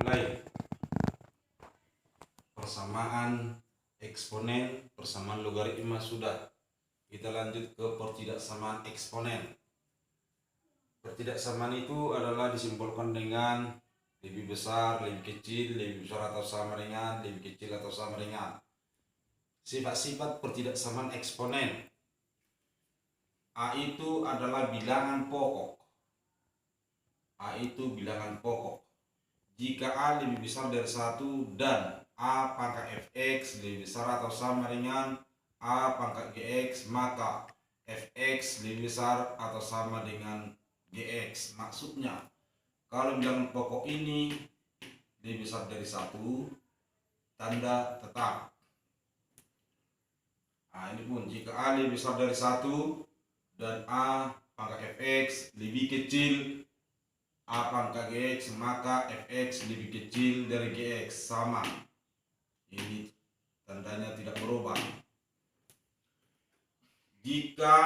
mulai persamaan eksponen, persamaan logaritma sudah. Kita lanjut ke pertidaksamaan eksponen. Pertidaksamaan itu adalah disimpulkan dengan lebih besar, lebih kecil, lebih besar atau sama dengan, lebih kecil atau sama dengan. Sifat-sifat pertidaksamaan eksponen. A itu adalah bilangan pokok. A itu bilangan pokok. Jika A lebih besar dari 1 dan A pangkat fx lebih besar atau sama dengan A pangkat gx, maka fx lebih besar atau sama dengan gx. Maksudnya, kalau bilangan pokok ini lebih besar dari 1, tanda tetap. Nah, ini pun jika A lebih besar dari 1 dan A pangkat fx lebih kecil A pangkat gx, maka fx lebih kecil dari gx, sama. Ini tandanya tidak berubah. Jika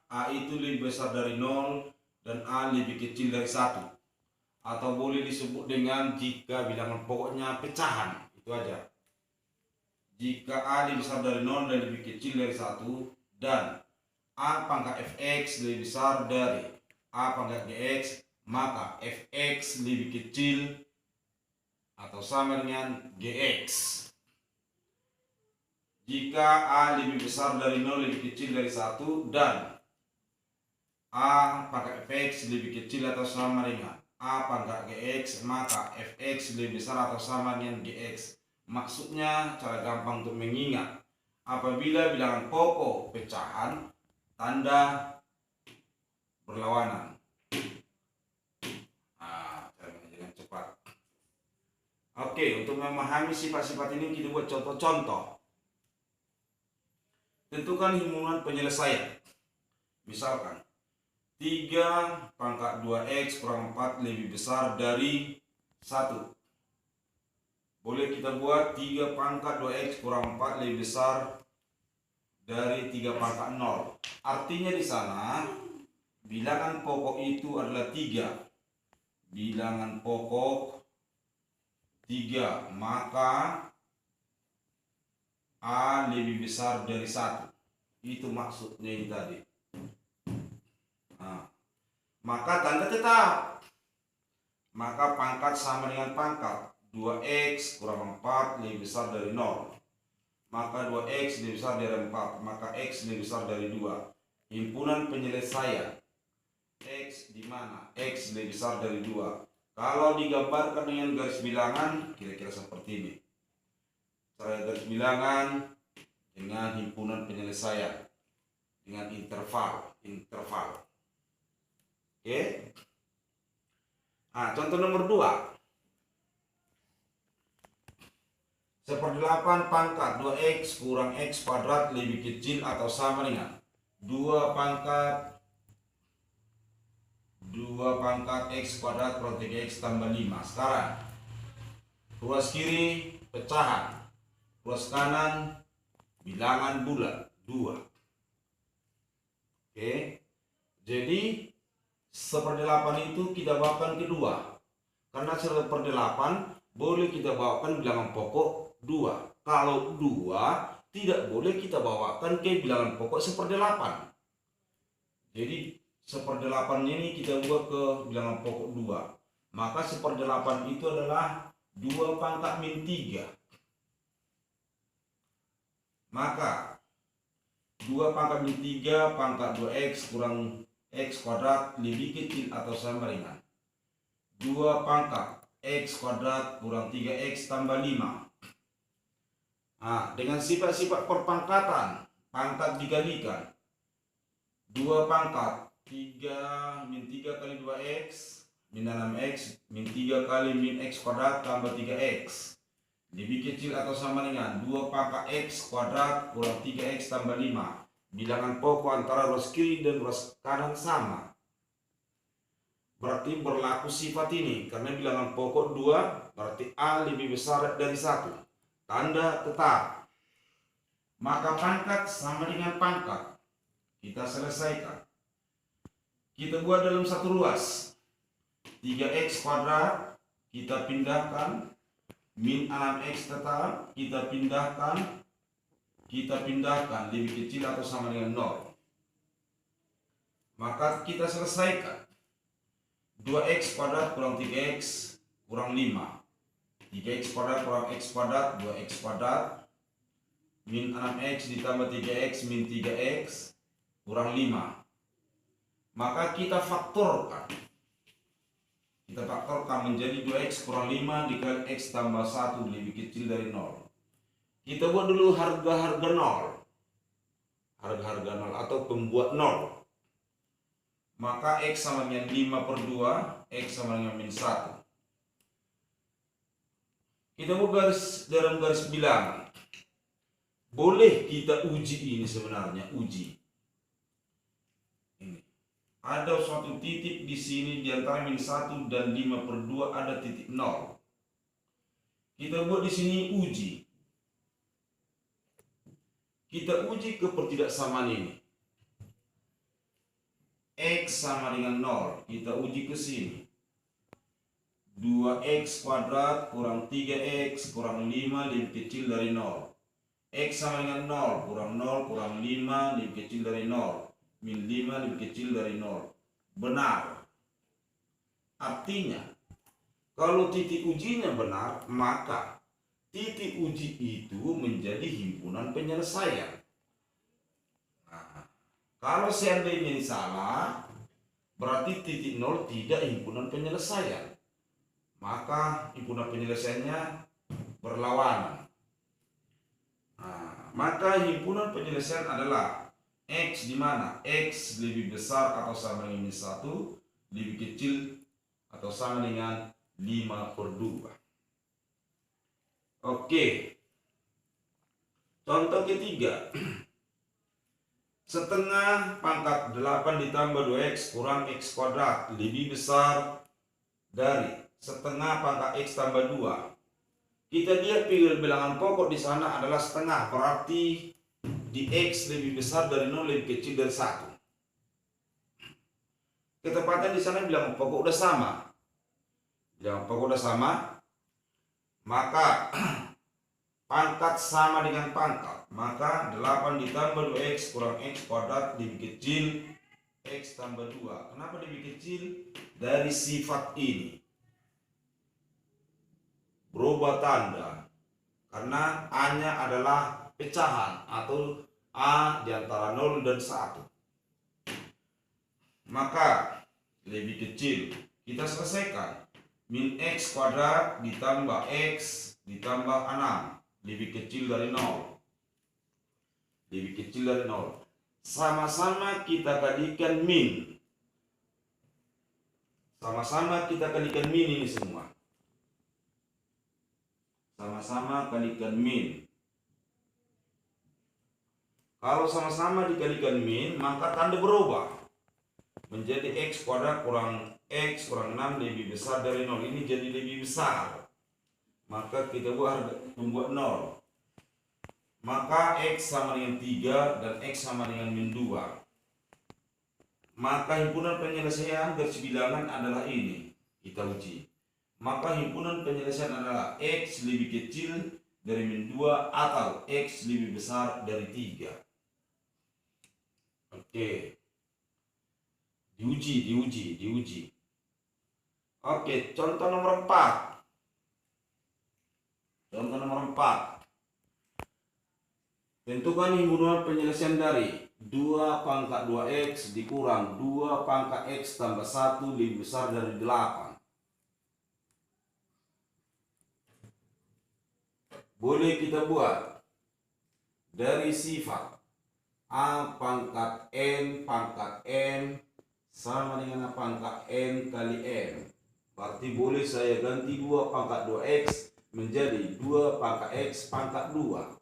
A itu lebih besar dari 0 dan A lebih kecil dari 1, atau boleh disebut dengan jika bilangan pokoknya pecahan, itu aja. Jika A lebih besar dari 0 dan lebih kecil dari 1 dan A pangkat fx lebih besar dari A pangkat gx, maka fx lebih kecil atau sama dengan gx. Jika A lebih besar dari 0 lebih kecil dari 1 dan A pangkat fx lebih kecil atau sama dengan A pangkat gx, maka fx lebih besar atau sama dengan gx. Maksudnya, cara gampang untuk mengingat, apabila bilangan pokok pecahan, tanda berlawanan. Oke, untuk memahami sifat-sifat ini kita buat contoh-contoh. Tentukan himpunan penyelesaian. Misalkan 3 pangkat 2x kurang 4 lebih besar dari 1. Boleh kita buat 3 pangkat 2x kurang 4 lebih besar dari 3 pangkat 0. Artinya di sana bilangan pokok itu adalah 3. Bilangan pokok 3, maka A lebih besar dari 1. Itu maksudnya ini tadi. Nah, maka tanda tetap. Maka pangkat sama dengan pangkat. 2x kurang 4 lebih besar dari 0. Maka 2x lebih besar dari 4. Maka x lebih besar dari 2. Himpunan penyelesaian. X di mana? X lebih besar dari 2. Kalau digambarkan dengan garis bilangan, kira-kira seperti ini. Cara garis bilangan dengan himpunan penyelesaian dengan interval. Oke. Nah, contoh nomor 2. 1/8 pangkat 2x kurang x kuadrat lebih kecil atau sama dengan 2 pangkat x kuadrat kurang 3x tambah 5. Sekarang ruas kiri pecahan, ruas kanan bilangan bulat 2. Oke. Jadi 1/8 itu kita bawakan ke 2. Karena 1/8 boleh kita bawakan bilangan pokok 2. Kalau 2 tidak boleh kita bawakan ke bilangan pokok 1/8. Jadi 1/8 ini kita buat ke bilangan pokok 2. Maka 1/8 itu adalah 2 pangkat min 3. Maka 2 pangkat min 3 pangkat 2x kurang x kuadrat lebih kecil atau sama dengan 2 pangkat x kuadrat kurang 3x tambah 5. Nah, dengan sifat-sifat perpangkatan, pangkat dikalikan 2 pangkat 3 min 3 kali 2x min 6x min 3 kali min x kuadrat tambah 3x lebih kecil atau sama dengan 2 pangkat x kuadrat kurang 3x tambah 5. Bilangan pokok antara ruas kiri dan ruas kanan sama. Berarti berlaku sifat ini. Karena bilangan pokok 2, berarti A lebih besar dari 1. Tanda tetap. Maka pangkat sama dengan pangkat. Kita selesaikan. Kita buat dalam satu ruas. 3x kuadrat kita pindahkan. Min 6x tetap kita pindahkan lebih kecil atau sama dengan 0. Maka kita selesaikan. 2x kuadrat kurang 3x kurang 5. 3x kuadrat kurang x kuadrat 2x kuadrat min 6x ditambah 3x min 3x kurang 5. Maka kita faktorkan. Kita faktorkan menjadi 2x kurang 5 dikali x tambah 1 lebih kecil dari 0. Kita buat dulu harga-harga 0. Harga-harga 0 atau pembuat 0. Maka x sama dengan 5 per 2, x sama dengan min 1. Kita buat dalam garis bilangan. Boleh kita uji ini sebenarnya, uji. Ini. Ada suatu titik di sini di antara min 1 dan 5 per 2 ada titik 0. Kita buat di sini uji. Kita uji ketidaksamaan ini. X sama dengan 0. Kita uji ke sini. 2x kuadrat kurang 3x kurang 5 lebih kecil dari 0. X sama dengan 0 kurang 0 kurang 5 lebih kecil dari 0. Min 5 lebih kecil dari 0. Benar. Artinya, kalau titik ujinya benar, maka titik uji itu menjadi himpunan penyelesaian. Nah, kalau seandainya ini salah, berarti titik 0 tidak himpunan penyelesaian. Maka himpunan penyelesaiannya berlawanan. Nah, maka himpunan penyelesaian adalah X di mana X lebih besar atau sama dengan 1, lebih kecil atau sama dengan 5 per 2. Oke. Contoh ketiga. Setengah pangkat 8 ditambah 2x kurang x kuadrat lebih besar dari setengah pangkat x tambah 2. Kita lihat bilangan pokok di sana adalah setengah, berarti di x lebih besar dari 0 lebih kecil dari 1. Ketepatan di sana bilangan pokok udah sama. Bilangan pokok udah sama. Maka pangkat sama dengan pangkat. Maka 8 ditambah 2x kurang x kuadrat lebih kecil x tambah 2. Kenapa lebih kecil? Dari sifat ini. Berubah tanda. Karena A-nya adalah pecahan atau A di antara 0 dan 1. Maka lebih kecil. Kita selesaikan. Min x kuadrat ditambah x ditambah 6 lebih kecil dari 0. Lebih kecil dari 0. Sama-sama kita kalikan min. Sama-sama kita kalikan min ini semua. Sama-sama kalikan min. Kalau sama-sama dikalikan min, maka tanda berubah. Menjadi x kuadrat kurang x kurang 6 lebih besar dari 0. Ini jadi lebih besar. Maka kita membuat 0. Maka x sama dengan 3 dan x sama dengan min 2. Maka himpunan penyelesaian garis bilangan adalah ini. Kita uji. Maka himpunan penyelesaian adalah x lebih kecil dari min 2 atau x lebih besar dari 3. Oke. Diuji. Oke, contoh nomor 4. Contoh nomor 4. Tentukan himpunan penyelesaian dari 2 pangkat 2x dikurang 2 pangkat x tambah 1 lebih besar dari 8. Boleh kita buat dari sifat A pangkat n sama dengan pangkat n kali n. Berarti boleh saya ganti 2 pangkat 2x menjadi 2 pangkat x pangkat 2.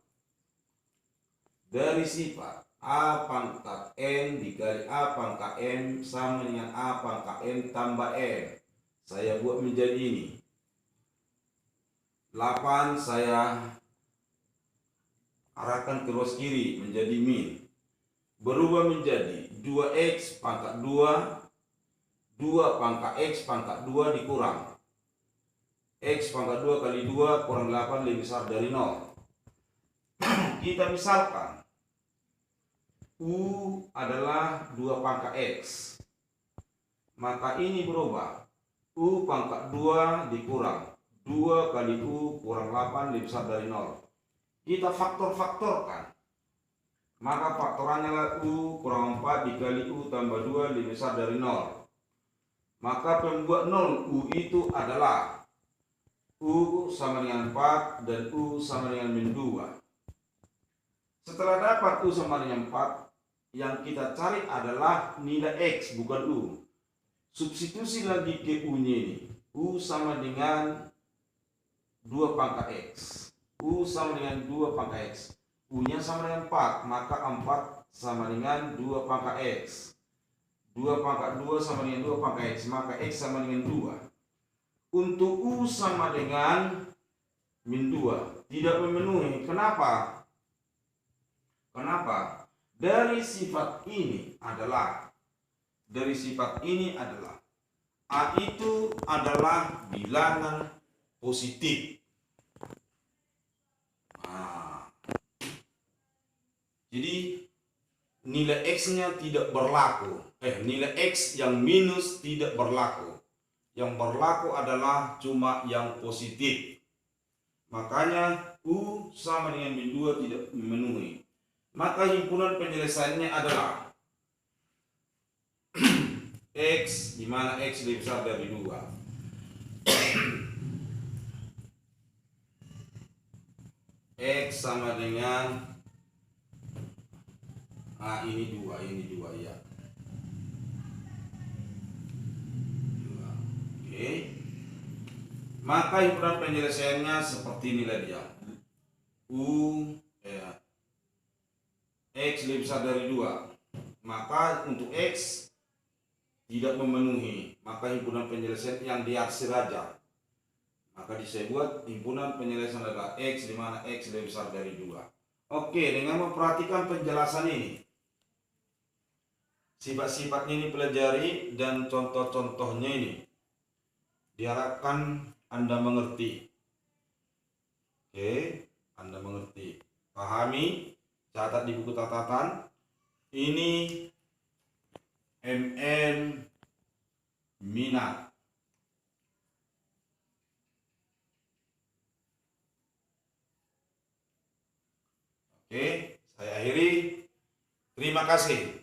Dari sifat A pangkat n dikali A pangkat n sama dengan A pangkat n tambah n. Saya buat menjadi ini. 8 saya arahkan ke ruas kiri menjadi min. Berubah menjadi 2x pangkat 2 pangkat x pangkat 2 dikurang X pangkat 2 kali 2 kurang 8 lebih besar dari 0. Kita misalkan U adalah 2 pangkat X, maka ini berubah. U pangkat 2 dikurang 2 kali U kurang 8 lebih besar dari 0. Kita faktor-faktorkan, maka faktorannya adalah U kurang 4 dikali U tambah 2 lebih besar dari 0. Maka pembuat 0 U itu adalah U sama dengan 4 dan U sama dengan min 2. Setelah dapat U sama dengan 4, yang kita cari adalah nilai X, bukan U. Substitusi lagi ke U-nya ini. U sama dengan 2 pangkat X. U sama dengan 2 pangkat X. U-nya sama dengan 4, maka 4 sama dengan 2 pangkat X. 2 pangkat 2 sama dengan 2 pangkat X, maka X sama dengan 2. Untuk U sama dengan min 2 tidak memenuhi. Kenapa? Dari sifat ini adalah A itu adalah bilangan positif. Jadi nilai X-nya tidak berlaku. Nilai X yang minus tidak berlaku. Yang berlaku adalah cuma yang positif. Makanya U sama dengan min 2 tidak memenuhi. Maka himpunan penyelesaiannya adalah X, di mana X lebih besar dari 2. X sama dengan ini 2 ya. 2. Oke. Maka himpunan penyelesaiannya seperti inilah dia. X lebih besar dari 2. Maka untuk X tidak memenuhi, maka himpunan penyelesaian yang diarsir saja. Maka disebut himpunan penyelesaian adalah X, di mana X lebih besar dari 2. Oke, dengan memperhatikan penjelasan ini, sifat-sifatnya ini pelajari dan contoh-contohnya ini, diharapkan Anda mengerti. Oke, Anda mengerti. Pahami, catat di buku catatan. Ini minat. Oke, saya akhiri. Terima kasih.